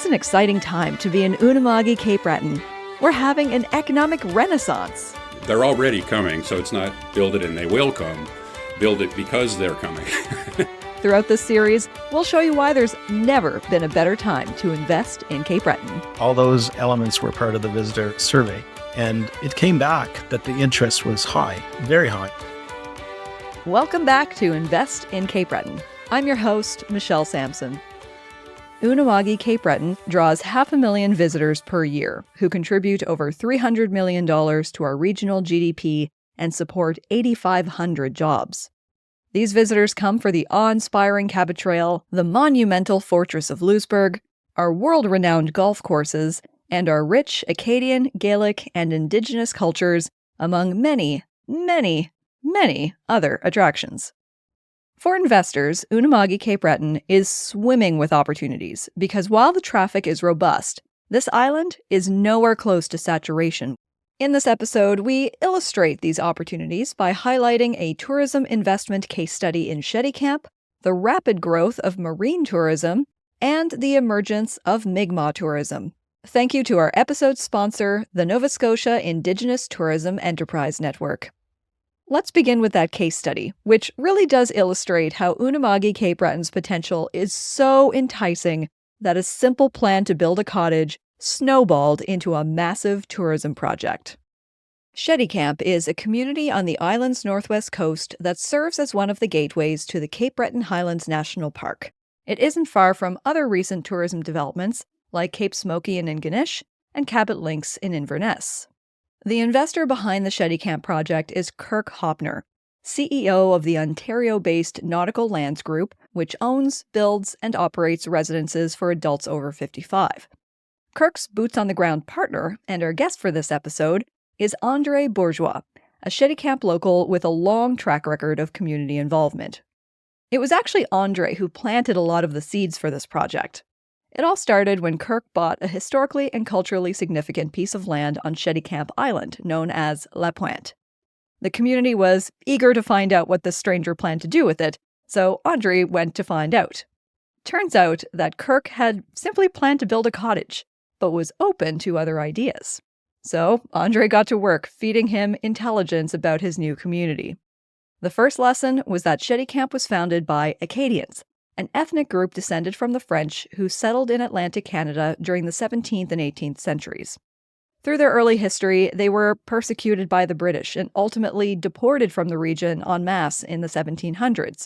It's an exciting time to be in Unama'ki, Cape Breton. We're having an economic renaissance. They're already coming, so it's not build it and they will come. Build it because they're coming. Throughout this series, we'll show you why there's never been a better time to invest in Cape Breton. All those elements were part of the visitor survey, and it came back that the interest was high, very high. Welcome back to Invest in Cape Breton. I'm your host, Michelle Sampson. Unama'ki, Cape Breton draws 500,000 visitors per year who contribute over $300 million to our regional GDP and support 8,500 jobs. These visitors come for the awe-inspiring Cabot Trail, the monumental Fortress of Louisbourg, our world-renowned golf courses, and our rich Acadian, Gaelic, and Indigenous cultures, among many, many, many other attractions. For investors, Unama'ki, Cape Breton is swimming with opportunities because while the traffic is robust, this island is nowhere close to saturation. In this episode, we illustrate these opportunities by highlighting a tourism investment case study in Cheticamp, the rapid growth of marine tourism, and the emergence of Mi'kmaq tourism. Thank you to our episode sponsor, the Nova Scotia Indigenous Tourism Enterprise Network. Let's begin with that case study, which really does illustrate how Unama'ki, Cape Breton's potential is so enticing that a simple plan to build a cottage snowballed into a massive tourism project. Cheticamp is a community on the island's northwest coast that serves as one of the gateways to the Cape Breton Highlands National Park. It isn't far from other recent tourism developments like Cape Smoky in Indigenous and Cabot Links in Inverness. The investor behind the Cheticamp project is Kirk Hopner, CEO of the Ontario-based Nautical Lands Group, which owns, builds, and operates residences for adults over 55. Kirk's boots-on-the-ground partner, and our guest for this episode, is Andre Bourgeois, a Cheticamp local with a long track record of community involvement. It was actually Andre who planted a lot of the seeds for this project. It all started when Kirk bought a historically and culturally significant piece of land on Cheticamp Island, known as La Pointe. The community was eager to find out what the stranger planned to do with it, so Andre went to find out. Turns out that Kirk had simply planned to build a cottage, but was open to other ideas. So Andre got to work feeding him intelligence about his new community. The first lesson was that Cheticamp was founded by Acadians, an ethnic group descended from the French who settled in Atlantic Canada during the 17th and 18th centuries. Through their early history, they were persecuted by the British and ultimately deported from the region en masse in the 1700s.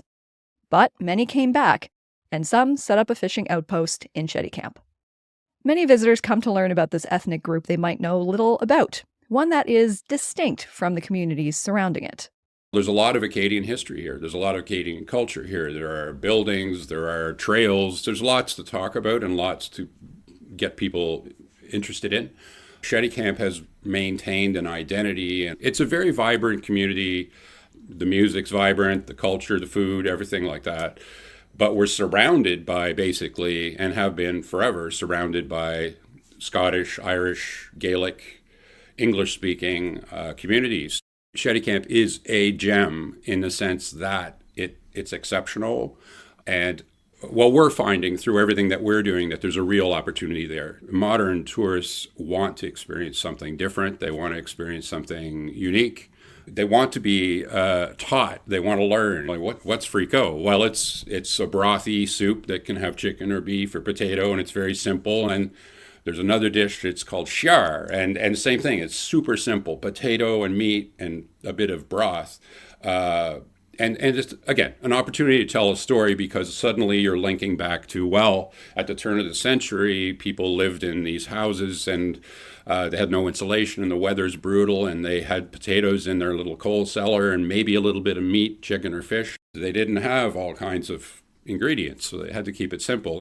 But many came back, and some set up a fishing outpost in Cheticamp. Many visitors come to learn about this ethnic group they might know little about, one that is distinct from the communities surrounding it. There's a lot of Acadian history here. There's a lot of Acadian culture here. There are buildings, there are trails. There's lots to talk about and lots to get people interested in. Cheticamp has maintained an identity, and it's a very vibrant community. The music's vibrant, the culture, the food, everything like that. But we're surrounded by basically, and have been forever, surrounded by Scottish, Irish, Gaelic, English-speaking communities. Cheticamp is a gem in the sense that it's exceptional. And what we're finding through everything that we're doing, that there's a real opportunity there. Modern tourists want to experience something different. They want to experience something unique. They want to be taught. They want to learn. Like what's fricot? Well, it's a brothy soup that can have chicken or beef or potato, and it's very simple. And there's another dish, it's called chiar, and same thing, it's super simple, potato and meat and a bit of broth. And just, again, an opportunity to tell a story because suddenly you're linking back to, well, at the turn of the century, people lived in these houses and they had no insulation and the weather's brutal and they had potatoes in their little coal cellar and maybe a little bit of meat, chicken or fish. They didn't have all kinds of ingredients, so they had to keep it simple.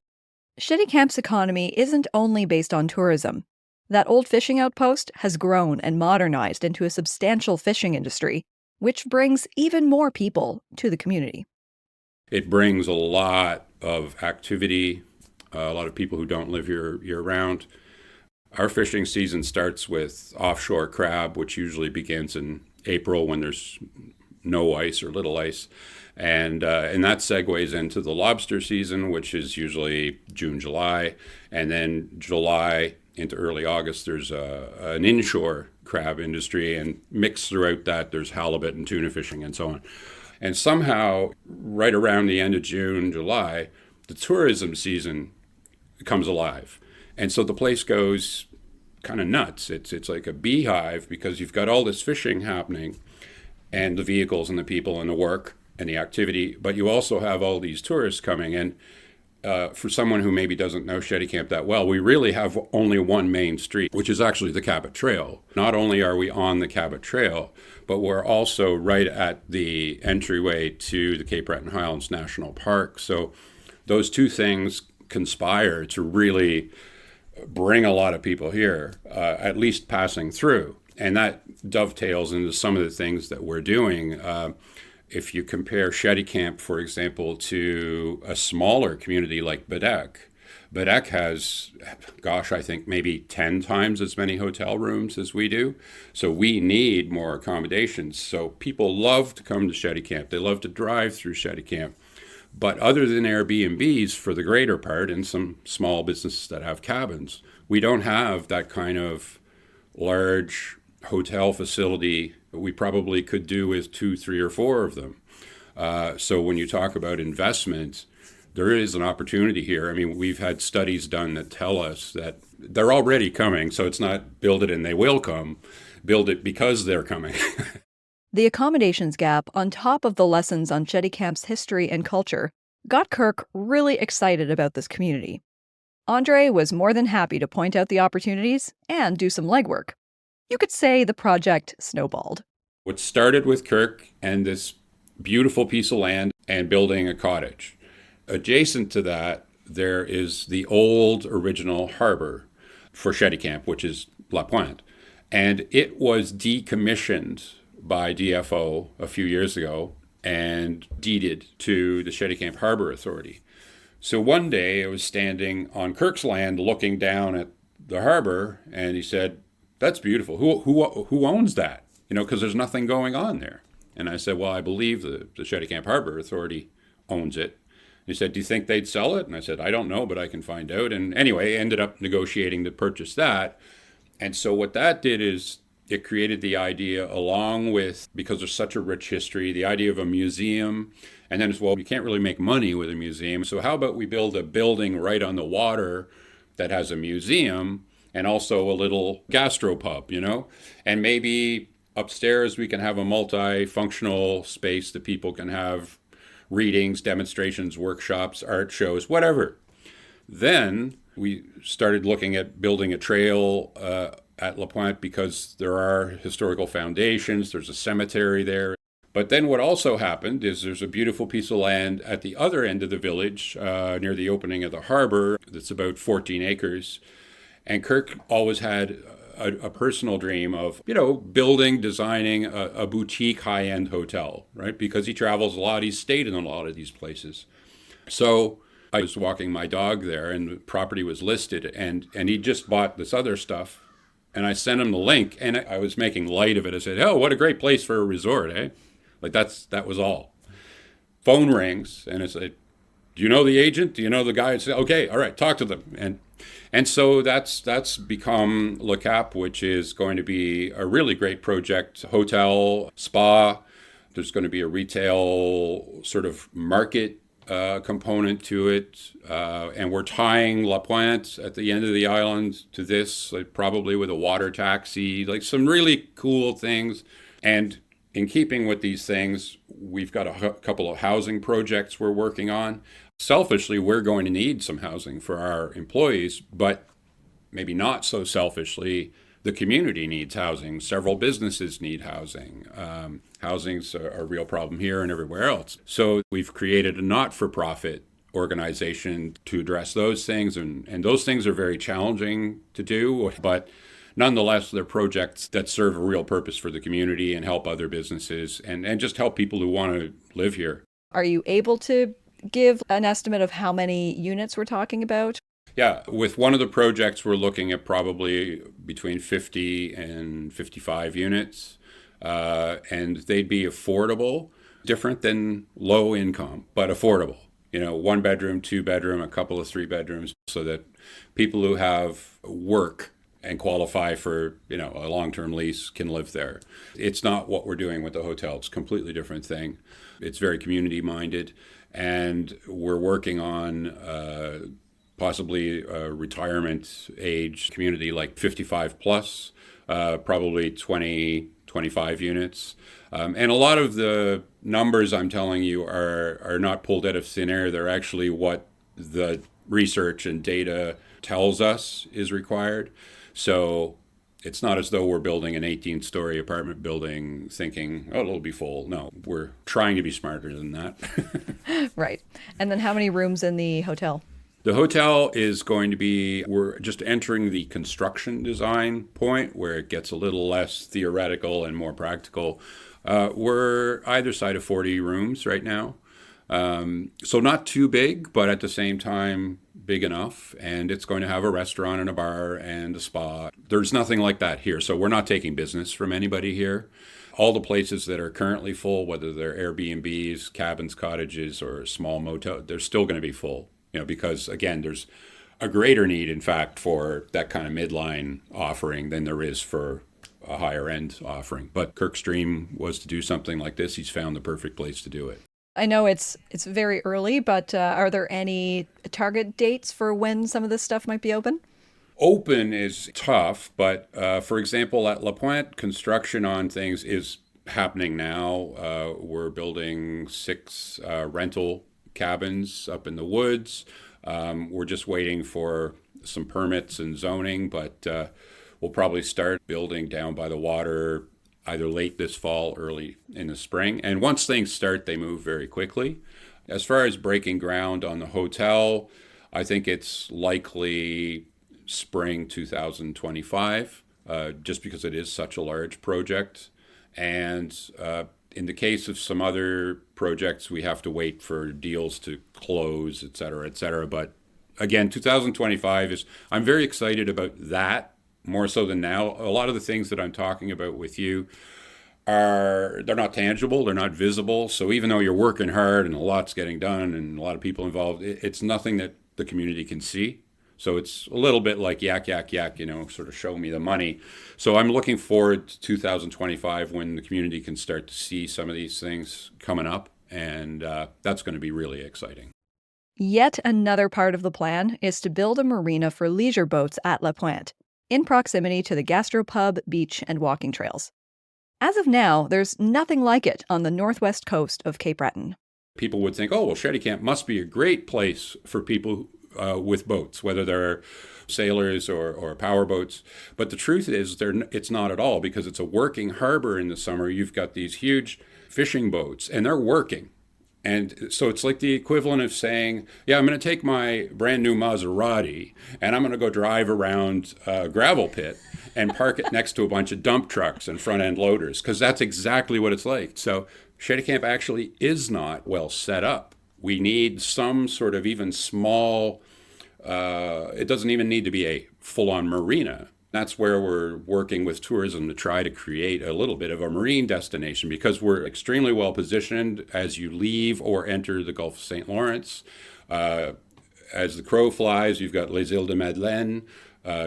Cheticamp's economy isn't only based on tourism. That old fishing outpost has grown and modernized into a substantial fishing industry, which brings even more people to the community. It brings a lot of activity, a lot of people who don't live here year-round. Our fishing season starts with offshore crab, which usually begins in April when there's no ice or little ice. And that segues into the lobster season, which is usually June, July. And then July into early August, there's an inshore crab industry. And mixed throughout that, there's halibut and tuna fishing and so on. And somehow, right around the end of June, July, the tourism season comes alive. And so the place goes kind of nuts. It's like a beehive because you've got all this fishing happening and the vehicles and the people and the work and the activity, but you also have all these tourists coming in. For someone who maybe doesn't know Cheticamp that well, we really have only one main street, which is actually the Cabot Trail. Not only are we on the Cabot Trail, but we're also right at the entryway to the Cape Breton Highlands National Park. So those two things conspire to really bring a lot of people here, at least passing through. And that dovetails into some of the things that we're doing. If you compare Cheticamp, for example, to a smaller community like Badek has, I think maybe 10 times as many hotel rooms as we do. So we need more accommodations. So people love to come to Cheticamp. They love to drive through Cheticamp. But other than Airbnbs, for the greater part, and some small businesses that have cabins, we don't have that kind of large hotel facility. We probably could do with 2, 3, or 4 of them. So when you talk about investment, there is an opportunity here. I mean, we've had studies done that tell us that they're already coming. So it's not build it and they will come. Build it because they're coming. The accommodations gap, on top of the lessons on Cheticamp's history and culture, got Kirk really excited about this community. Andre was more than happy to point out the opportunities and do some legwork. You could say the project snowballed. What started with Kirk and this beautiful piece of land and building a cottage. Adjacent to that, there is the old original harbor for Cheticamp, which is La Pointe. And it was decommissioned by DFO a few years ago and deeded to the Cheticamp Harbor Authority. So one day I was standing on Kirk's land looking down at the harbor, and he said, "That's beautiful. Who owns that? You know, because there's nothing going on there." And I said, "Well, I believe the Cheticamp Harbor Authority owns it." He said, "Do you think they'd sell it?" And I said, "I don't know, but I can find out." And anyway, I ended up negotiating to purchase that. And so what that did is it created the idea, along with, because there's such a rich history, the idea of a museum. And then as well, you can't really make money with a museum. So how about we build a building right on the water that has a museum and also a little gastropub, you know? And maybe upstairs we can have a multifunctional space that people can have readings, demonstrations, workshops, art shows, whatever. Then we started looking at building a trail at La Pointe because there are historical foundations, there's a cemetery there. But then what also happened is there's a beautiful piece of land at the other end of the village near the opening of the harbor that's about 14 acres. And Kirk always had a personal dream of, you know, building, designing a boutique high-end hotel, right? Because he travels a lot, he's stayed in a lot of these places. So I was walking my dog there and the property was listed and he just bought this other stuff. And I sent him the link and I was making light of it. I said, "Oh, what a great place for a resort, eh?" Like that was all. Phone rings and it's like, "Do you know the agent? Do you know the guy?" I said, "Okay, all right, talk to them." And so that's become Le Cap, which is going to be a really great project. Hotel, spa. There's going to be a retail sort of market component to it. And we're tying La Pointe at the end of the island to this, like probably with a water taxi, like some really cool things. And in keeping with these things, we've got a couple of housing projects we're working on. Selfishly, we're going to need some housing for our employees, but maybe not so selfishly, the community needs housing. Several businesses need housing. Housing's a real problem here and everywhere else. So we've created a not-for-profit organization to address those things, and those things are very challenging to do, but nonetheless, they're projects that serve a real purpose for the community and help other businesses and just help people who want to live here. Are you able to give an estimate of how many units we're talking about? Yeah, with one of the projects, we're looking at probably between 50 and 55 units. and they'd be affordable, different than low income, but affordable. 1 bedroom, 2 bedroom, a couple of 3 bedrooms, so that people who have work and qualify for, a long-term lease can live there. It's not what we're doing with the hotel. It's a completely different thing. It's very community-minded, and we're working on possibly a retirement age community like 55 plus, probably 20, 25 units. And a lot of the numbers I'm telling you are not pulled out of thin air. They're actually what the research and data tells us is required. So it's not as though we're building an 18-story apartment building thinking, oh, it'll be full. No, we're trying to be smarter than that. Right. And then how many rooms in the hotel? The hotel is going to be, we're just entering the construction design point where it gets a little less theoretical and more practical. We're either side of 40 rooms right now. So not too big, but at the same time, big enough. And it's going to have a restaurant and a bar and a spa. There's nothing like that here. So we're not taking business from anybody here. All the places that are currently full, whether they're Airbnbs, cabins, cottages, or small motel, they're still going to be full. Because again, there's a greater need, in fact, for that kind of midline offering than there is for a higher end offering. But Kirk's dream was to do something like this. He's found the perfect place to do it. I know it's very early, but are there any target dates for when some of this stuff might be open? Open is tough, but for example, at La Pointe, construction on things is happening now. We're building 6 rental cabins up in the woods. We're just waiting for some permits and zoning, but we'll probably start building down by the water either late this fall, early in the spring. And once things start, they move very quickly. As far as breaking ground on the hotel, I think it's likely spring 2025, just because it is such a large project. And in the case of some other projects, we have to wait for deals to close, et cetera, et cetera. But again, 2025 is, I'm very excited about that more so than now. A lot of the things that I'm talking about with you they're not tangible, they're not visible. So even though you're working hard and a lot's getting done and a lot of people involved, it's nothing that the community can see. So it's a little bit like yak, sort of show me the money. So I'm looking forward to 2025 when the community can start to see some of these things coming up. And that's going to be really exciting. Yet another part of the plan is to build a marina for leisure boats at La Pointe, in proximity to the gastropub, beach, and walking trails. As of now, there's nothing like it on the northwest coast of Cape Breton. People would think, oh, well, Cheticamp must be a great place for people with boats, whether they're sailors or power boats. But the truth is, it's not at all, because it's a working harbor in the summer. You've got these huge fishing boats, and they're working. And so it's like the equivalent of saying, yeah, I'm going to take my brand new Maserati and I'm going to go drive around a gravel pit and park it next to a bunch of dump trucks and front end loaders, because that's exactly what it's like. So Cheticamp actually is not well set up. We need some sort of even small, it doesn't even need to be a full-on marina. That's where we're working with tourism to try to create a little bit of a marine destination, because we're extremely well positioned as you leave or enter the Gulf of St. Lawrence. As the crow flies, you've got Les Îles de Madeleine,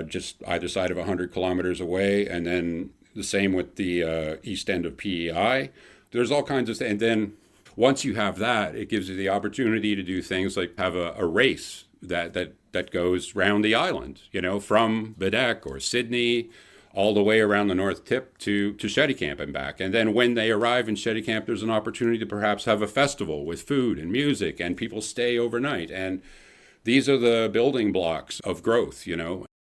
just either side of 100 kilometers away, and then the same with the east end of PEI. There's all kinds of things. And then once you have that, it gives you the opportunity to do things like have a race that goes round the island, from Bedeque or Sydney all the way around the North Tip to Cheticamp and back. And then when they arrive in Cheticamp, there's an opportunity to perhaps have a festival with food and music, and people stay overnight. And these are the building blocks of growth,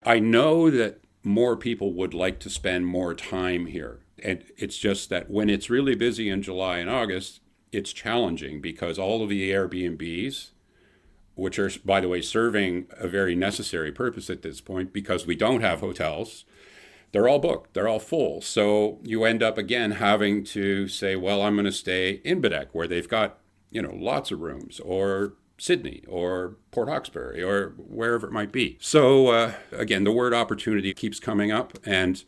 I know that more people would like to spend more time here. And it's just that when it's really busy in July and August, it's challenging, because all of the Airbnbs, which are, by the way, serving a very necessary purpose at this point, because we don't have hotels, they're all booked, they're all full. So you end up, again, having to say, well, I'm going to stay in Bedeque, where they've got, lots of rooms, or Sydney, or Port Hawkesbury, or wherever it might be. So, again, the word opportunity keeps coming up. And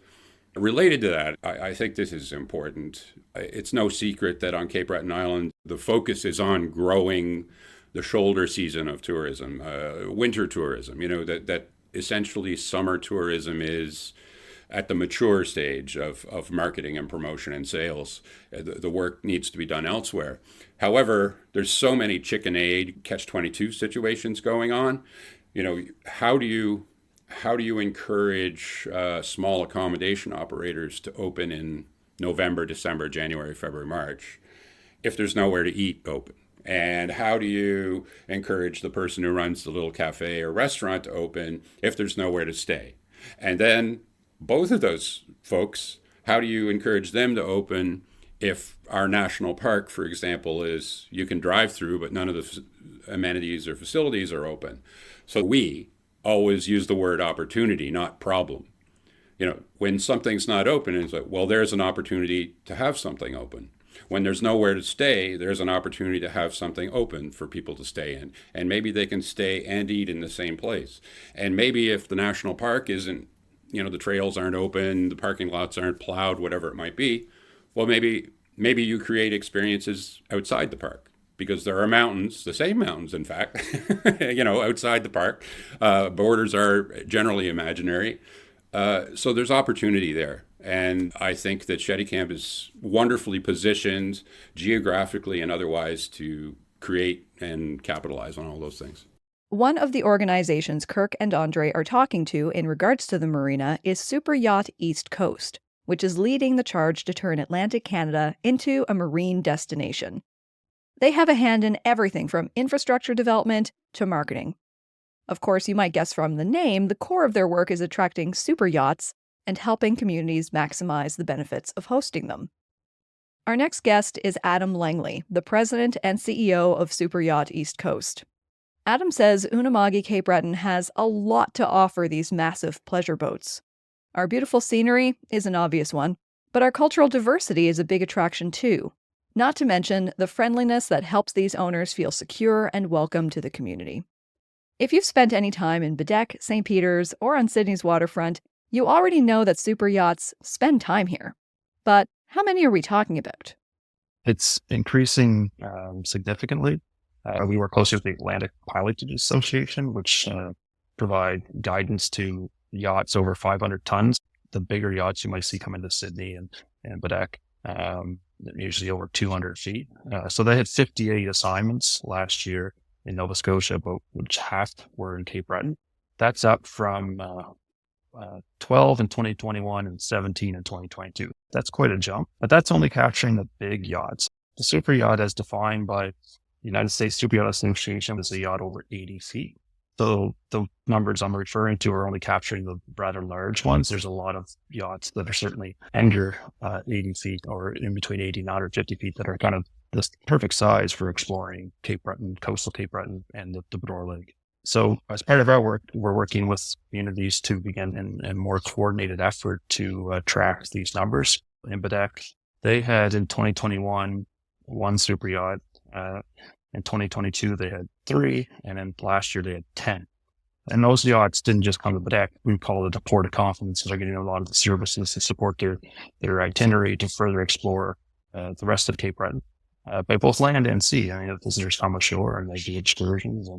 Related to that, I think this is important. It's no secret that on Cape Breton Island, the focus is on growing the shoulder season of tourism, winter tourism. That essentially summer tourism is at the mature stage of marketing and promotion and sales. The work needs to be done elsewhere. However, there's so many chicken egg catch-22 situations going on. How do you encourage small accommodation operators to open in November, December, January, February, March if there's nowhere to eat open? And how do you encourage the person who runs the little cafe or restaurant to open if there's nowhere to stay? And then both of those folks, how do you encourage them to open if our national park, for example, is you can drive through, but none of the amenities or facilities are open? So we always use the word opportunity, not problem. When something's not open, it's like, well, there's an opportunity to have something open. When there's nowhere to stay, there's an opportunity to have something open for people to stay in. And maybe they can stay and eat in the same place. And maybe if the national park isn't, the trails aren't open, the parking lots aren't plowed, whatever it might be, well, maybe you create experiences outside the park. Because there are mountains, the same mountains, in fact, outside the park. Borders are generally imaginary. So there's opportunity there. And I think that Cheticamp is wonderfully positioned geographically and otherwise to create and capitalize on all those things. One of the organizations Kirk and Andre are talking to in regards to the marina is Superyacht East Coast, which is leading the charge to turn Atlantic Canada into a marine destination. They have a hand in everything from infrastructure development to marketing. Of course, you might guess from the name, the core of their work is attracting super yachts and helping communities maximize the benefits of hosting them. Our next guest is Adam Langley, the president and CEO of Superyacht East Coast. Adam says Unama'ki Cape Breton has a lot to offer these massive pleasure boats. Our beautiful scenery is an obvious one, but our cultural diversity is a big attraction too. Not to mention the friendliness that helps these owners feel secure and welcome to the community. If you've spent any time in Bedeque, St. Peter's, or on Sydney's waterfront, you already know that super yachts spend time here. But how many are we talking about? It's increasing significantly. We work closely with the Atlantic Pilotage Association, which provide guidance to yachts over 500 tons. The bigger yachts you might see come into Sydney and Bedeque. Usually over 200 feet. So they had 58 assignments last year in Nova Scotia, but which half were in Cape Breton. That's up from 12 in 2021 and 17 in 2022. That's quite a jump, but that's only capturing the big yachts. The super yacht, as defined by the United States Superyacht Association, is a yacht over 80 feet. So the numbers I'm referring to are only capturing the rather large ones. There's a lot of yachts that are certainly under 80 feet or in between 80 and 150 feet that are kind of the perfect size for exploring Cape Breton, coastal Cape Breton, and the Bedore Lake. So as part of our work, we're working with communities to begin a more coordinated effort to track these numbers. In Bedeque, they had in 2021 one super yacht. In 2022, they had 3, and then last year they had 10. And those yachts didn't just come to Bedeque. We call it a port of confidence. They're getting a lot of the services to support their itinerary to further explore the rest of Cape Breton by both land and sea. I mean, visitors come ashore and they do excursions,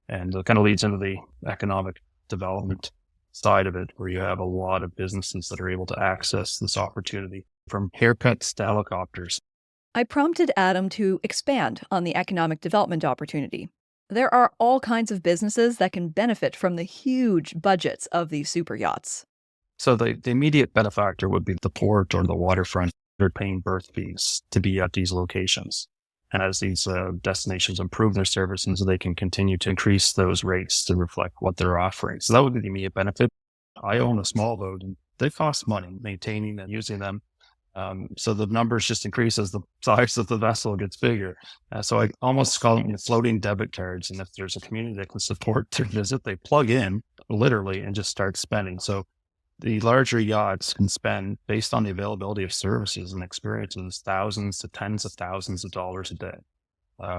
and it kind of leads into the economic development side of it, where you have a lot of businesses that are able to access this opportunity, from haircuts to helicopters. I prompted Adam to expand on the economic development opportunity. There are all kinds of businesses that can benefit from the huge budgets of these super yachts. So the immediate benefactor would be the port or the waterfront. They're paying berth fees to be at these locations. And as these destinations improve their services, they can continue to increase those rates to reflect what they're offering. So that would be the immediate benefit. I own a small boat, and they cost money maintaining and using them. So the numbers just increase as the size of the vessel gets bigger. So I almost call them floating debit cards. And if there's a community that can support their visit, they plug in literally and just start spending. So the larger yachts can spend, based on the availability of services and experiences, thousands to tens of thousands of dollars a day.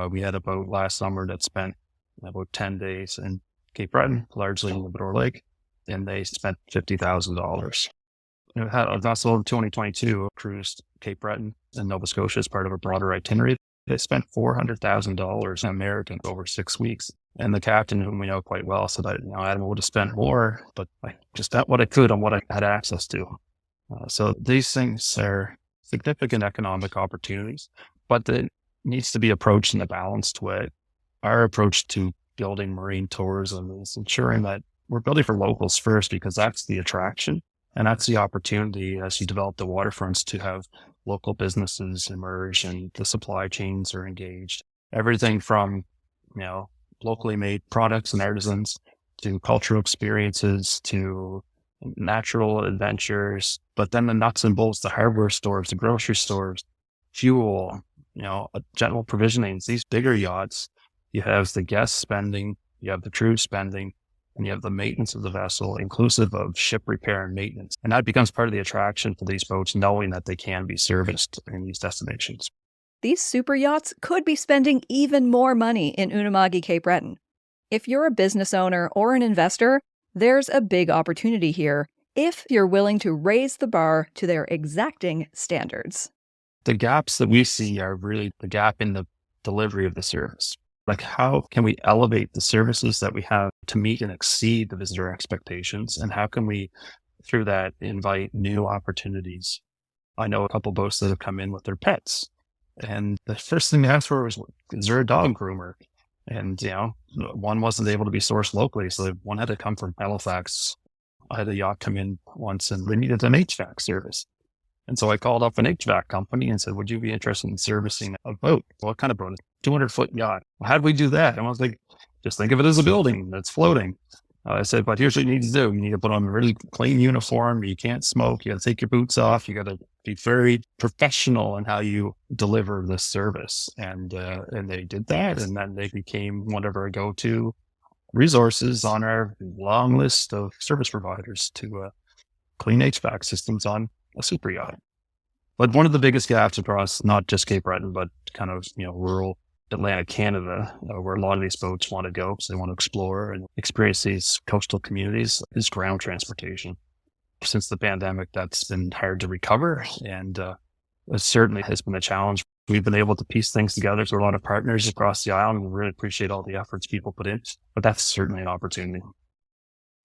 We had a boat last summer that spent about 10 days in Cape Breton, largely in the Bedore Lake, and they spent $50,000. I had a vessel in 2022 cruised Cape Breton in Nova Scotia as part of a broader itinerary. They spent $400,000 American over 6 weeks. And the captain, whom we know quite well, said, Adam would have spent more, but I just got what I could on what I had access to. So these things are significant economic opportunities, but it needs to be approached in a balanced way. Our approach to building marine tourism is ensuring that we're building for locals first, because that's the attraction. And that's the opportunity as you develop the waterfronts to have local businesses emerge and the supply chains are engaged. Everything from, locally made products and artisans to cultural experiences to natural adventures, but then the nuts and bolts, the hardware stores, the grocery stores, fuel, general provisionings, these bigger yachts, you have the guest spending, you have the crew spending, and you have the maintenance of the vessel, inclusive of ship repair and maintenance. And that becomes part of the attraction for these boats, knowing that they can be serviced in these destinations. These super yachts could be spending even more money in Unama'ki, Cape Breton. If you're a business owner or an investor, there's a big opportunity here if you're willing to raise the bar to their exacting standards. The gaps that we see are really the gap in the delivery of the service. Like, how can we elevate the services that we have to meet and exceed the visitor expectations? And how can we, through that, invite new opportunities? I know a couple boats that have come in with their pets. And the first thing they asked for was, is there a dog groomer? And, one wasn't able to be sourced locally. So one had to come from Halifax. I had a yacht come in once and they needed an HVAC service. And so I called up an HVAC company and said, would you be interested in servicing a boat? What kind of boat? 200-foot yacht. Well, how do we do that? And I was like, just think of it as a building that's floating. I said, but here's what you need to do. You need to put on a really clean uniform. You can't smoke. You got to take your boots off. You got to be very professional in how you deliver this service. And they did that. And then they became one of our go-to resources on our long list of service providers to clean HVAC systems on a super yacht. But one of the biggest gaps across not just Cape Breton, but kind of, rural Atlantic Canada, where a lot of these boats want to go because they want to explore and experience these coastal communities, is ground transportation. Since the pandemic, that's been hard to recover, and it certainly has been a challenge. We've been able to piece things together through a lot of partners across the island, and we really appreciate all the efforts people put in, but that's certainly an opportunity.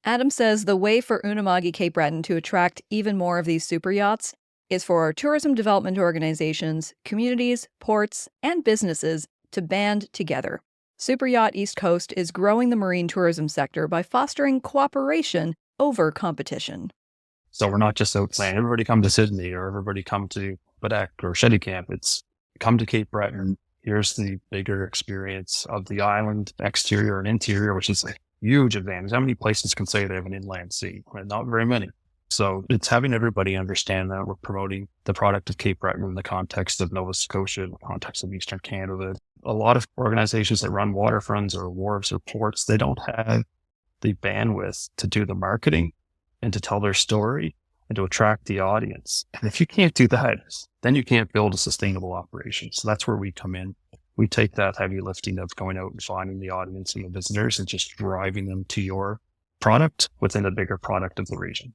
Adam says the way for Unama'ki, Cape Breton to attract even more of these super yachts is for tourism development organizations, communities, ports, and businesses to band together. Superyacht East Coast is growing the marine tourism sector by fostering cooperation over competition. So we're not just out saying, everybody come to Sydney or everybody come to Quebec or Cheticamp. It's come to Cape Breton. Here's the bigger experience of the island, exterior and interior, which is a huge advantage. How many places can say they have an inland sea? Right? Not very many. So it's having everybody understand that we're promoting the product of Cape Breton in the context of Nova Scotia, in the context of Eastern Canada. A lot of organizations that run waterfronts or wharves or ports, they don't have the bandwidth to do the marketing and to tell their story and to attract the audience. And if you can't do that, then you can't build a sustainable operation. So that's where we come in. We take that heavy lifting of going out and finding the audience and the visitors and just driving them to your product within a bigger product of the region.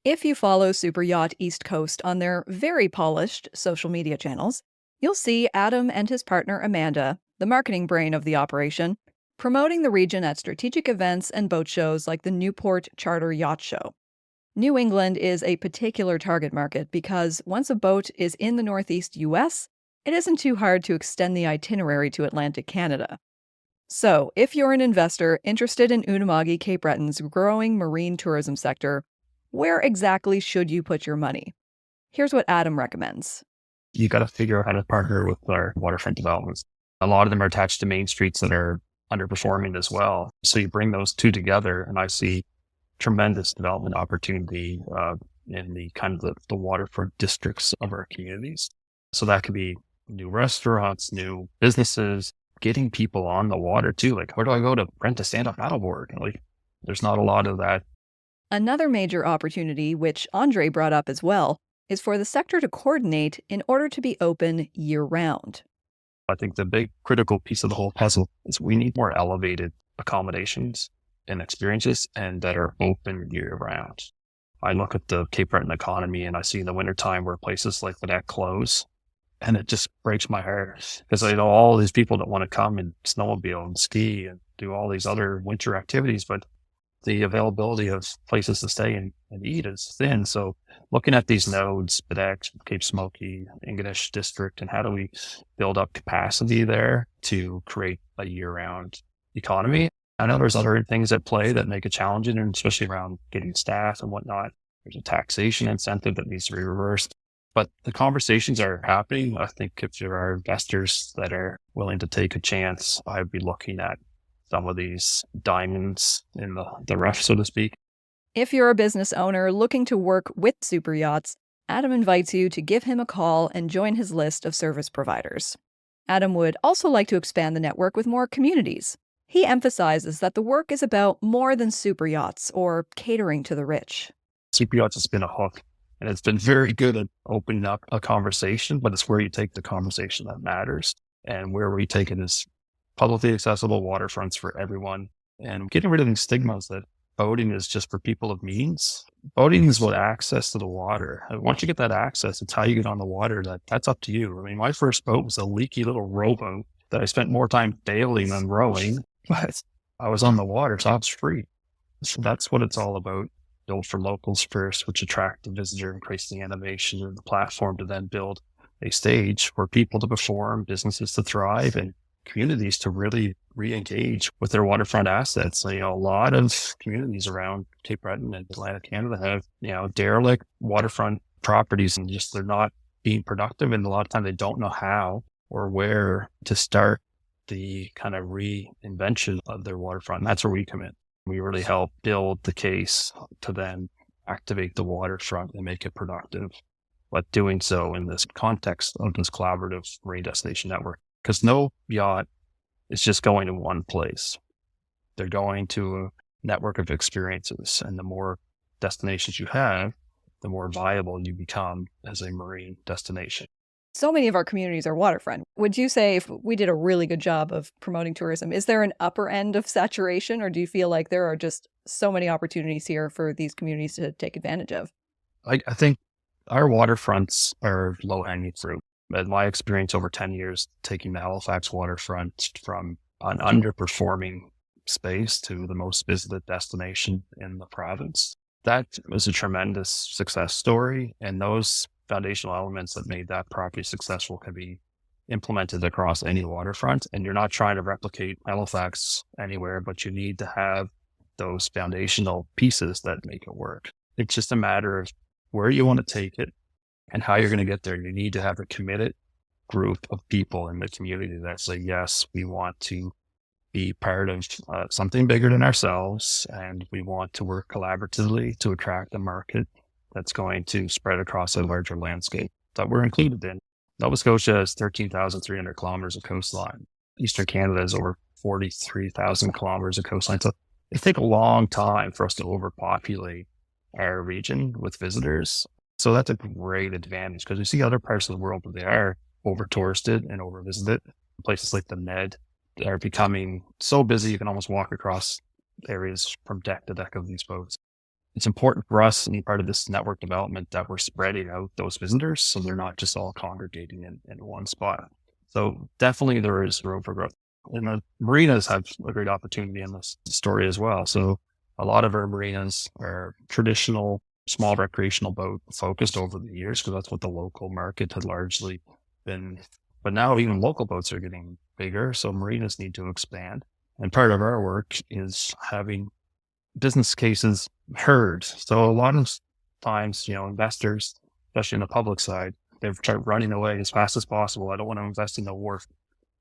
If you follow Superyacht East Coast on their very polished social media channels, you'll see Adam and his partner Amanda, the marketing brain of the operation, promoting the region at strategic events and boat shows like the Newport Charter Yacht Show. New England is a particular target market because once a boat is in the Northeast U.S., it isn't too hard to extend the itinerary to Atlantic Canada. So, if you're an investor interested in Unama'ki, Cape Breton's growing marine tourism sector, where exactly should you put your money? Here's what Adam recommends. You got to figure out how to partner with our waterfront developments. A lot of them are attached to main streets that are underperforming as well. So you bring those two together, and I see tremendous development opportunity in the kind of the waterfront districts of our communities. So that could be new restaurants, new businesses, getting people on the water too. Like, where do I go to rent a stand-up paddleboard? Like, there's not a lot of that. Another major opportunity, which Andre brought up as well, is for the sector to coordinate in order to be open year-round. I think the big critical piece of the whole puzzle is we need more elevated accommodations and experiences and that are open year-round. I look at the Cape Breton economy and I see in the wintertime where places like that close, and it just breaks my heart because I know all these people that want to come and snowmobile and ski and do all these other winter activities, but the availability of places to stay and eat is thin. So looking at these nodes, Bedeck, Cape Smoky, Indigenous district, and how do we build up capacity there to create a year-round economy? I know there's other things at play that make it challenging, and especially around getting staff and whatnot. There's a taxation incentive that needs to be reversed. But the conversations are happening. I think if there are investors that are willing to take a chance, I'd be looking at some of these diamonds in the rough, so to speak. If you're a business owner looking to work with Superyachts, Adam invites you to give him a call and join his list of service providers. Adam would also like to expand the network with more communities. He emphasizes that the work is about more than superyachts or catering to the rich. Superyachts has been a hook, and it's been very good at opening up a conversation, but it's where you take the conversation that matters. And where we take it is publicly accessible waterfronts for everyone, and getting rid of these stigmas that boating is just for people of means. Boating is about access to the water. And once you get that access, it's how you get on the water. That's up to you. I mean, my first boat was a leaky little rowboat that I spent more time bailing than rowing, but I was on the water, so I was free. So that's what it's all about. Build for locals first, which attract the visitor, increase the innovation and the platform to then build a stage for people to perform, businesses to thrive, and communities to really re-engage with their waterfront assets. So, a lot of communities around Cape Breton and Atlantic Canada have, derelict waterfront properties, and just they're not being productive. And a lot of times they don't know how or where to start the kind of reinvention of their waterfront. And that's where we come in. We really help build the case to then activate the waterfront and make it productive, but doing so in this context of this collaborative marine destination network. Because no yacht is just going to one place. They're going to a network of experiences. And the more destinations you have, the more viable you become as a marine destination. So many of our communities are waterfront. Would you say if we did a really good job of promoting tourism, is there an upper end of saturation, or do you feel like there are just so many opportunities here for these communities to take advantage of? I think our waterfronts are low-hanging fruit. In my experience over 10 years, taking the Halifax waterfront from an underperforming space to the most visited destination in the province, that was a tremendous success story. And those foundational elements that made that property successful can be implemented across any waterfront. And you're not trying to replicate Halifax anywhere, but you need to have those foundational pieces that make it work. It's just a matter of where you want to take it and how you're going to get there. You need to have a committed group of people in the community that say, yes, we want to be part of something bigger than ourselves, and we want to work collaboratively to attract a market that's going to spread across a larger landscape that we're included in. Nova Scotia has 13,300 kilometers of coastline. Eastern Canada is over 43,000 kilometers of coastline. So it takes a long time for us to overpopulate our region with visitors. So that's a great advantage because we see other parts of the world where they are over-touristed and over-visited. Places like the Med are becoming so busy you can almost walk across areas from deck to deck of these boats. It's important for us to be part of this network development that we're spreading out those visitors so they're not just all congregating in one spot. So definitely there is room for growth. And the marinas have a great opportunity in this story as well. So a lot of our marinas are traditional small recreational boat focused over the years because that's what the local market had largely been. But now even local boats are getting bigger, so marinas need to expand. And part of our work is having business cases heard. So a lot of times, investors, especially in the public side, they've tried running away as fast as possible. I don't want to invest in the wharf.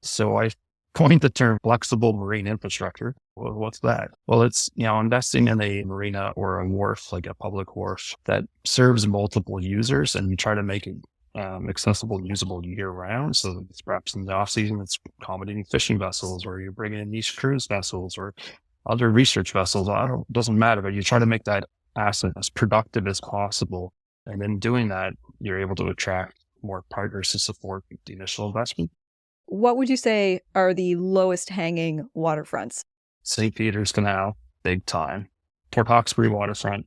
So I coined the term flexible marine infrastructure. Well, what's that? Well, it's, investing in a marina or a wharf, like a public wharf that serves multiple users, and you try to make it accessible and usable year round. So it's perhaps in the off season, it's accommodating fishing vessels, or you're bringing in niche cruise vessels or other research vessels. It doesn't matter, but you try to make that asset as productive as possible. And in doing that, you're able to attract more partners to support the initial investment. What would you say are the lowest hanging waterfronts? St. Peter's Canal, big time. Port Hawkesbury waterfront,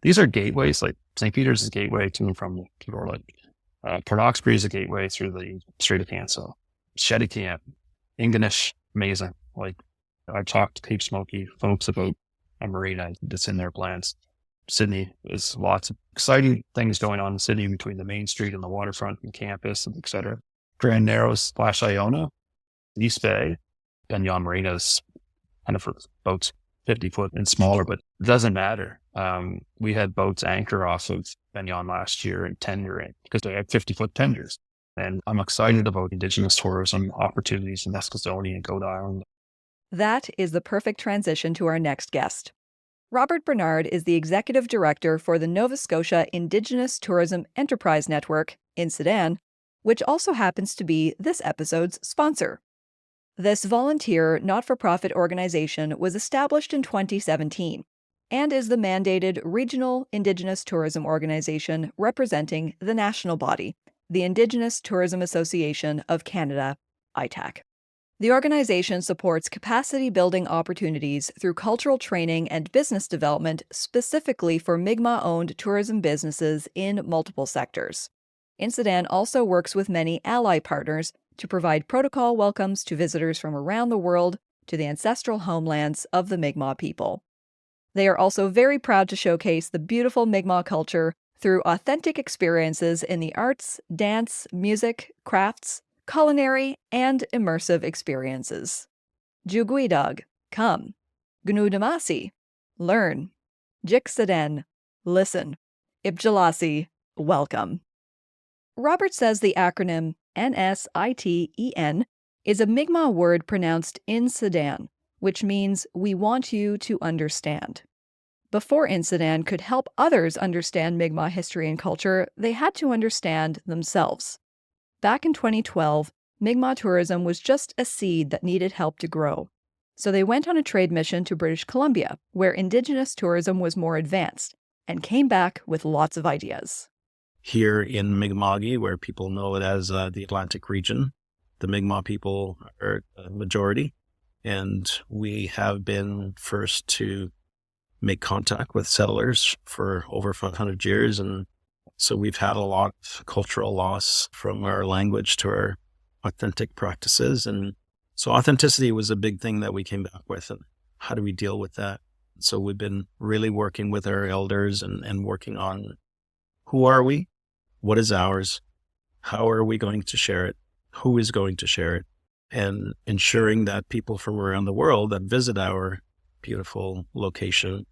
These are gateways, like St. Peter's is a gateway to and from Dorland. Port Hawkesbury is a gateway through the Strait of Canso. Cheticamp, Indigenous, amazing. Like, I've talked to Cape Smoky folks about a marina that's in their plans. Sydney, there's lots of exciting things going on in Sydney between the main street and the waterfront and campus, and et cetera. Grand Narrows / Iona, East Bay, Benyon Marinas, kind of for boats 50 foot and smaller, but it doesn't matter. We had boats anchor off of Benyon last year and tendering because they had 50-foot tenders. And I'm excited about Indigenous tourism opportunities in Escazone and Goat Island. That is the perfect transition to our next guest. Robert Bernard is the Executive Director for the Nova Scotia Indigenous Tourism Enterprise Network, NSITEN, which also happens to be this episode's sponsor. This volunteer, not-for-profit organization was established in 2017 and is the mandated regional Indigenous tourism organization representing the national body, the Indigenous Tourism Association of Canada, ITAC. The organization supports capacity-building opportunities through cultural training and business development specifically for Mi'kmaq-owned tourism businesses in multiple sectors. NSITEN also works with many ally partners to provide protocol welcomes to visitors from around the world to the ancestral homelands of the Mi'kmaq people. They are also very proud to showcase the beautiful Mi'kmaq culture through authentic experiences in the arts, dance, music, crafts, culinary, and immersive experiences. Juguidog, come. Gnudamasi, learn. Jiksaden, listen. Ibjalasi, welcome. Robert says the acronym NSITEN is a Mi'kmaq word pronounced NSITEN, which means we want you to understand. Before NSITEN could help others understand Mi'kmaq history and culture, they had to understand themselves. Back in 2012, Mi'kmaq tourism was just a seed that needed help to grow. So they went on a trade mission to British Columbia, where Indigenous tourism was more advanced, and came back with lots of ideas. Here in Mi'kmaq, where people know it as the Atlantic region, the Mi'kmaq people are a majority, and we have been first to make contact with settlers for over 500 years, and so we've had a lot of cultural loss from our language to our authentic practices, and so authenticity was a big thing that we came back with, and how do we deal with that? So we've been really working with our elders and working on who are we? What is ours? How are we going to share it? Who is going to share it? And ensuring that people from around the world that visit our beautiful location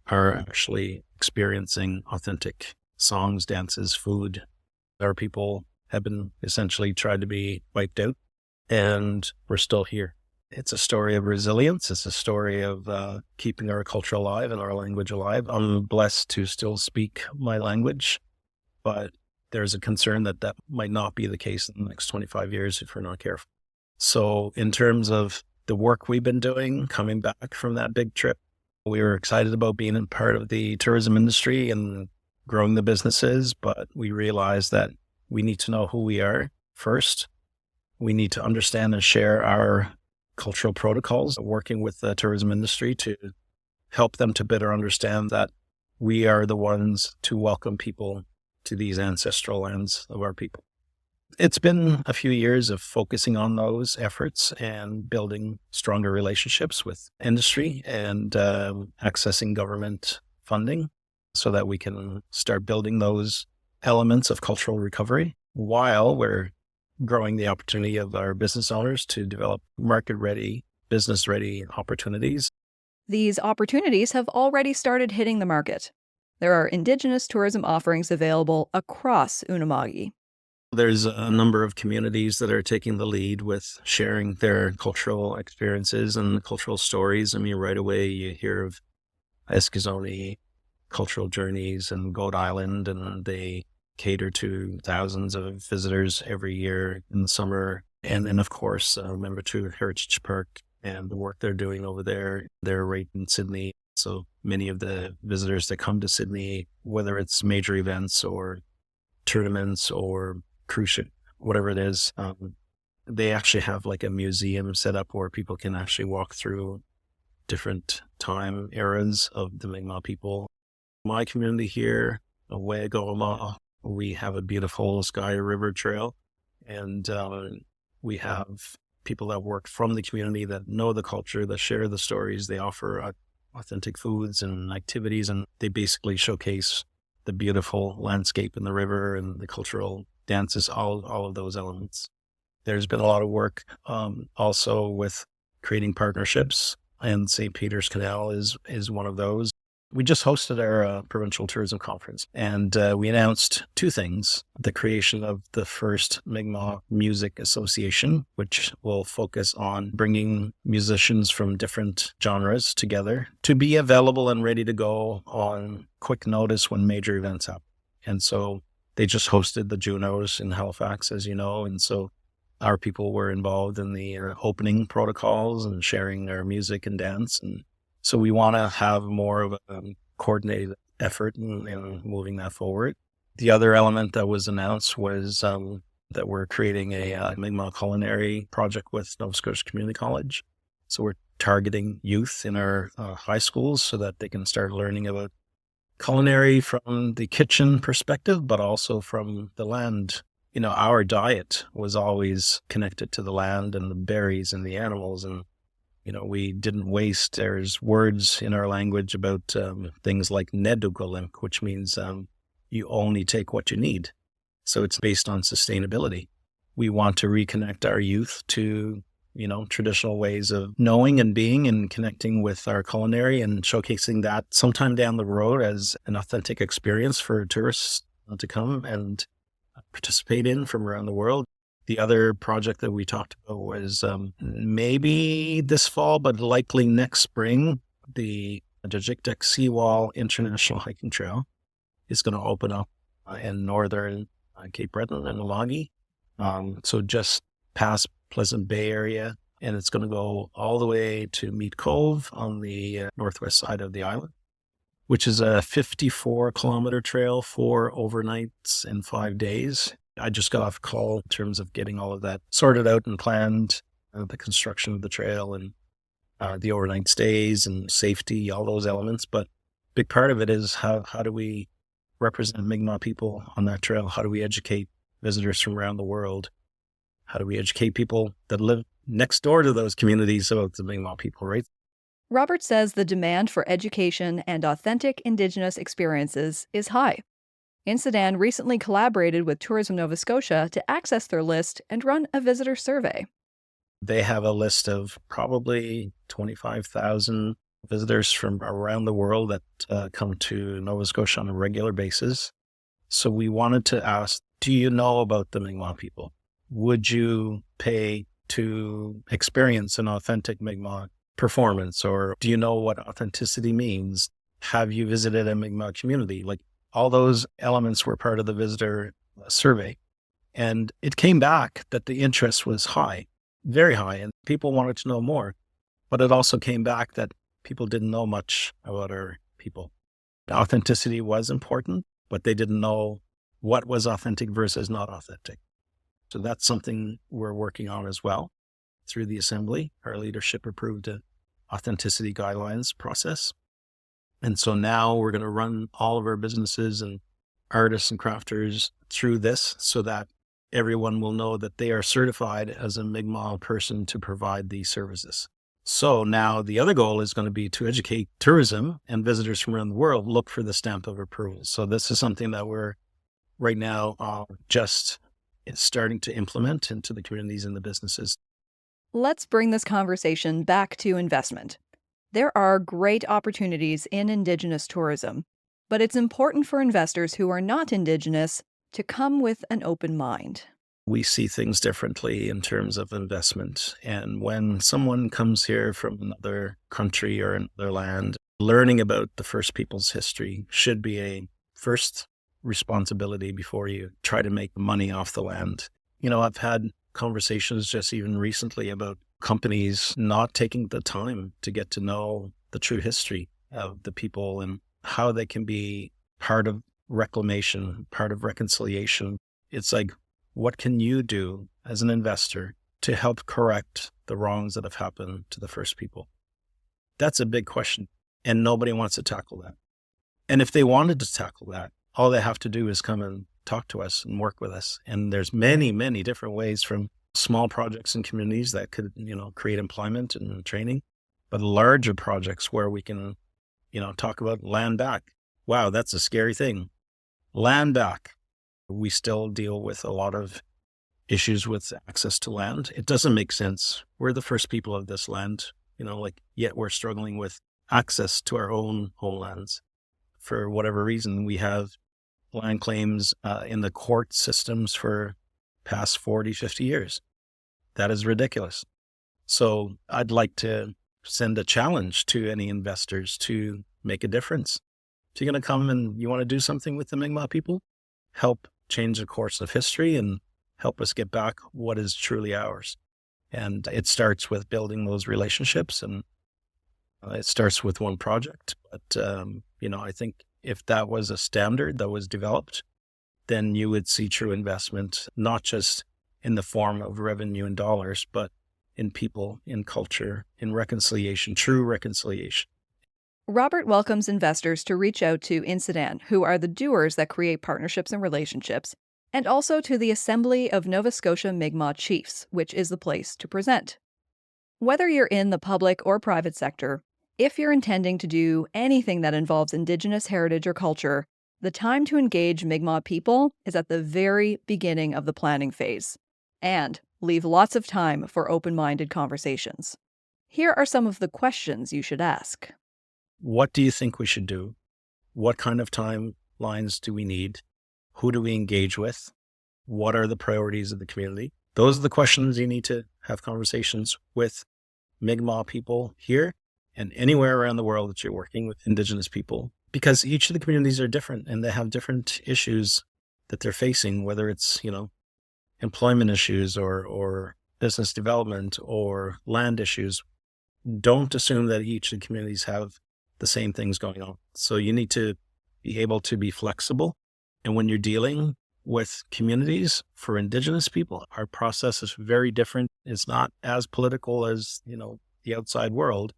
are actually experiencing authentic songs, dances, food. Our people have been essentially tried to be wiped out, and we're still here. It's a story of resilience. It's a story of keeping our culture alive and our language alive. I'm blessed to still speak my language, but there's a concern that that might not be the case in the next 25 years if we're not careful. So in terms of the work we've been doing, coming back from that big trip, we were excited about being a part of the tourism industry and growing the businesses, but we realized that we need to know who we are first. We need to understand and share our cultural protocols, working with the tourism industry to help them to better understand that we are the ones to welcome people to these ancestral lands of our people. It's been a few years of focusing on those efforts and building stronger relationships with industry and accessing government funding so that we can start building those elements of cultural recovery while we're growing the opportunity of our business owners to develop market-ready, business-ready opportunities. These opportunities have already started hitting the market. There are Indigenous tourism offerings available across Unama'ki. There's a number of communities that are taking the lead with sharing their cultural experiences and cultural stories. I mean, right away you hear of Escazone cultural journeys and Goat Island, and they cater to thousands of visitors every year in the summer. And then, of course, remember to Heritage Park and the work they're doing over there. They're right in Sydney. So many of the visitors that come to Sydney, whether it's major events or tournaments or cruise ship, whatever it is, they actually have like a museum set up where people can actually walk through different time eras of the Mi'kmaq people. My community here, Away-Go-Ma, we have a beautiful Sky River Trail, and we have people that work from the community that know the culture, that share the stories. They offer authentic foods and activities, and they basically showcase the beautiful landscape in the river and the cultural dances, all of those elements. There's been a lot of work also with creating partnerships, and St. Peter's Canal is one of those. We just hosted our provincial tourism conference, and we announced two things: the creation of the first Mi'kmaq Music Association, which will focus on bringing musicians from different genres together to be available and ready to go on quick notice when major events happen. And so they just hosted the Junos in Halifax, as you know, and so our people were involved in the opening protocols and sharing their music and dance. And so we want to have more of a coordinated effort in moving that forward. The other element that was announced was that we're creating a Mi'kmaq culinary project with Nova Scotia Community College. So we're targeting youth in our high schools so that they can start learning about culinary from the kitchen perspective, but also from the land. You know, our diet was always connected to the land and the berries and the animals, and you know, we didn't waste. There's words in our language about things like nedugalimk, which means you only take what you need. So it's based on sustainability. We want to reconnect our youth to, you know, traditional ways of knowing and being and connecting with our culinary and showcasing that sometime down the road as an authentic experience for tourists to come and participate in from around the world. The other project that we talked about was maybe this fall, but likely next spring, the Cheticamp Seawall International Hiking Trail is going to open up in northern Cape Breton and Unama'ki. So just past Pleasant Bay area, and it's going to go all the way to Meat Cove on the northwest side of the island, which is a 54-kilometer trail, 4 overnights and 5 days. I just got off a call in terms of getting all of that sorted out and planned, the construction of the trail and the overnight stays and safety, all those elements. But a big part of it is how do we represent Mi'kmaq people on that trail? How do we educate visitors from around the world? How do we educate people that live next door to those communities about the Mi'kmaq people, right? Robert says the demand for education and authentic Indigenous experiences is high. NSITEN recently collaborated with Tourism Nova Scotia to access their list and run a visitor survey. They have a list of probably 25,000 visitors from around the world that come to Nova Scotia on a regular basis. So we wanted to ask, do you know about the Mi'kmaq people? Would you pay to experience an authentic Mi'kmaq performance? Or do you know what authenticity means? Have you visited a Mi'kmaq community? Like, all those elements were part of the visitor survey. And it came back that the interest was high, very high, and people wanted to know more. But it also came back that people didn't know much about our people. The authenticity was important, but they didn't know what was authentic versus not authentic. So that's something we're working on as well through the Assembly. Our leadership approved an authenticity guidelines process. And so now we're going to run all of our businesses and artists and crafters through this so that everyone will know that they are certified as a Mi'kmaq person to provide these services. So now the other goal is going to be to educate tourism and visitors from around the world look for the stamp of approval. So this is something that we're right now just starting to implement into the communities and the businesses. Let's bring this conversation back to investment. There are great opportunities in Indigenous tourism, but it's important for investors who are not Indigenous to come with an open mind. We see things differently in terms of investment. And when someone comes here from another country or another land, learning about the First Peoples' history should be a first responsibility before you try to make money off the land. You know, I've had conversations just even recently about companies not taking the time to get to know the true history of the people and how they can be part of reclamation, part of reconciliation. It's like, what can you do as an investor to help correct the wrongs that have happened to the First People? That's a big question, and nobody wants to tackle that. And if they wanted to tackle that, all they have to do is come and talk to us and work with us. And there's many, many different ways, from small projects in communities that could, create employment and training, but larger projects where we can, talk about land back. Wow, that's a scary thing. Land back. We still deal with a lot of issues with access to land. It doesn't make sense. We're the first people of this land, yet we're struggling with access to our own homelands. For whatever reason, we have land claims in the court systems for past 40, 50 years. That is ridiculous. So I'd like to send a challenge to any investors to make a difference. If you're going to come and you want to do something with the Mi'kmaq people, help change the course of history and help us get back what is truly ours. And it starts with building those relationships, and it starts with one project. But, I think if that was a standard that was developed, then you would see true investment, not just in the form of revenue and dollars, but in people, in culture, in reconciliation, true reconciliation. Robert welcomes investors to reach out to NSITEN, who are the doers that create partnerships and relationships, and also to the Assembly of Nova Scotia Mi'kmaq Chiefs, which is the place to present. Whether you're in the public or private sector, if you're intending to do anything that involves Indigenous heritage or culture, the time to engage Mi'kmaq people is at the very beginning of the planning phase, and leave lots of time for open-minded conversations. Here are some of the questions you should ask. What do you think we should do? What kind of timelines do we need? Who do we engage with? What are the priorities of the community? Those are the questions you need to have conversations with Mi'kmaq people here and anywhere around the world that you're working with Indigenous people, because each of the communities are different and they have different issues that they're facing, whether it's, employment issues or business development or land issues. Don't assume that each of the communities have the same things going on. So you need to be able to be flexible. And when you're dealing with communities for Indigenous people, our process is very different. It's not as political as, the outside world.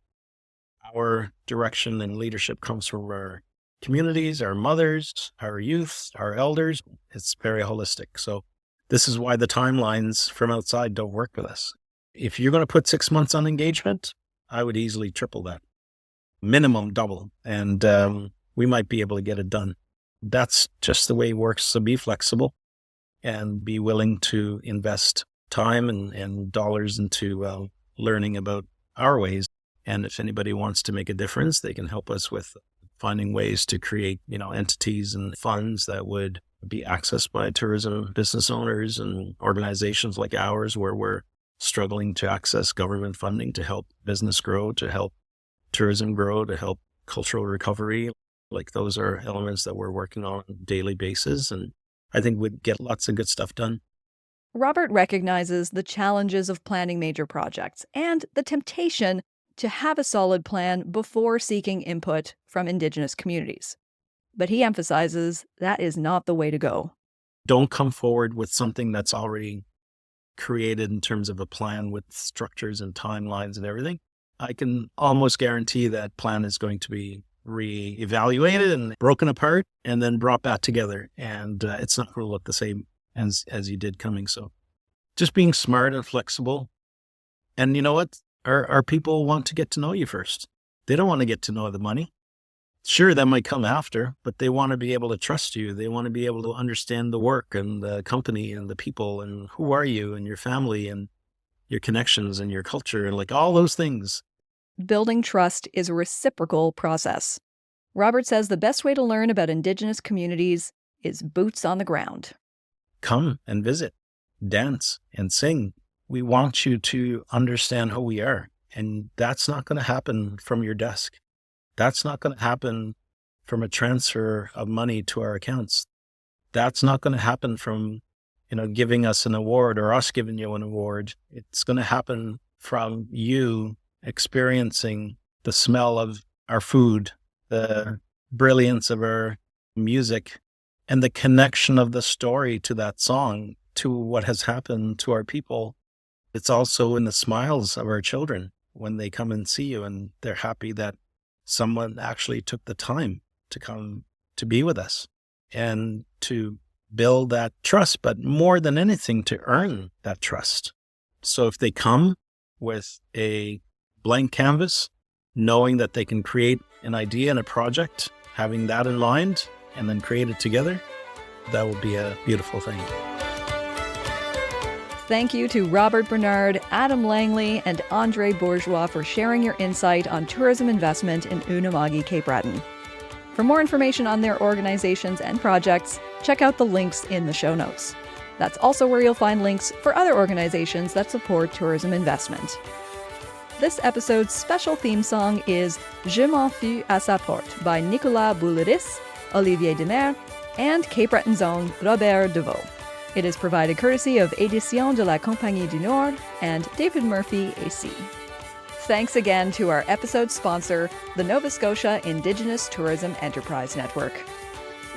Our direction and leadership comes from our communities, our mothers, our youth, our elders. It's very holistic. So this is why the timelines from outside don't work with us. If you're going to put 6 months on engagement, I would easily triple that. Minimum double. And we might be able to get it done. That's just the way it works. So be flexible and be willing to invest time and dollars into learning about our ways. And if anybody wants to make a difference, they can help us with finding ways to create, entities and funds that would be accessed by tourism business owners and organizations like ours, where we're struggling to access government funding to help business grow, to help tourism grow, to help cultural recovery. Like, those are elements that we're working on a daily basis. And I think we'd get lots of good stuff done. Robert recognizes the challenges of planning major projects and the temptation to have a solid plan before seeking input from Indigenous communities. But he emphasizes that is not the way to go. Don't come forward with something that's already created in terms of a plan with structures and timelines and everything. I can almost guarantee that plan is going to be re-evaluated and broken apart and then brought back together. And it's not going to look the same as you did coming. So just being smart and flexible. And you know what? Our people want to get to know you first. They don't want to get to know the money. Sure, that might come after, but they want to be able to trust you. They want to be able to understand the work and the company and the people and who are you and your family and your connections and your culture and like all those things. Building trust is a reciprocal process. Robert says the best way to learn about Indigenous communities is boots on the ground. Come and visit, dance and sing. We want you to understand who we are. And that's not going to happen from your desk. That's not going to happen from a transfer of money to our accounts. That's not going to happen from, giving us an award or us giving you an award. It's going to happen from you experiencing the smell of our food, the brilliance of our music, and the connection of the story to that song, to what has happened to our people. It's also in the smiles of our children when they come and see you and they're happy that someone actually took the time to come to be with us and to build that trust, but more than anything, to earn that trust. So if they come with a blank canvas, knowing that they can create an idea and a project, having that in mind, and then create it together, that will be a beautiful thing. Thank you to Robert Bernard, Adam Langley, and Andre Bourgeois for sharing your insight on tourism investment in Unama'ki, Cape Breton. For more information on their organizations and projects, check out the links in the show notes. That's also where you'll find links for other organizations that support tourism investment. This episode's special theme song is Je m'en fus à sa porte by Nicolas Bouleris, Olivier Demer, and Cape Breton's own Robert Deveau. It is provided courtesy of Éditions de la Compagnie du Nord and David Murphy AC. Thanks again to our episode sponsor, the Nova Scotia Indigenous Tourism Enterprise Network.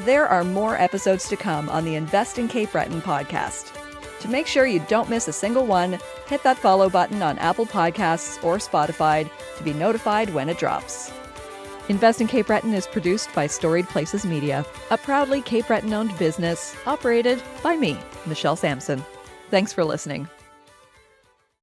There are more episodes to come on the Invest in Cape Breton podcast. To make sure you don't miss a single one, hit that follow button on Apple Podcasts or Spotify to be notified when it drops. Invest in Cape Breton is produced by Storied Places Media, a proudly Cape Breton-owned business operated by me, Michelle Sampson. Thanks for listening.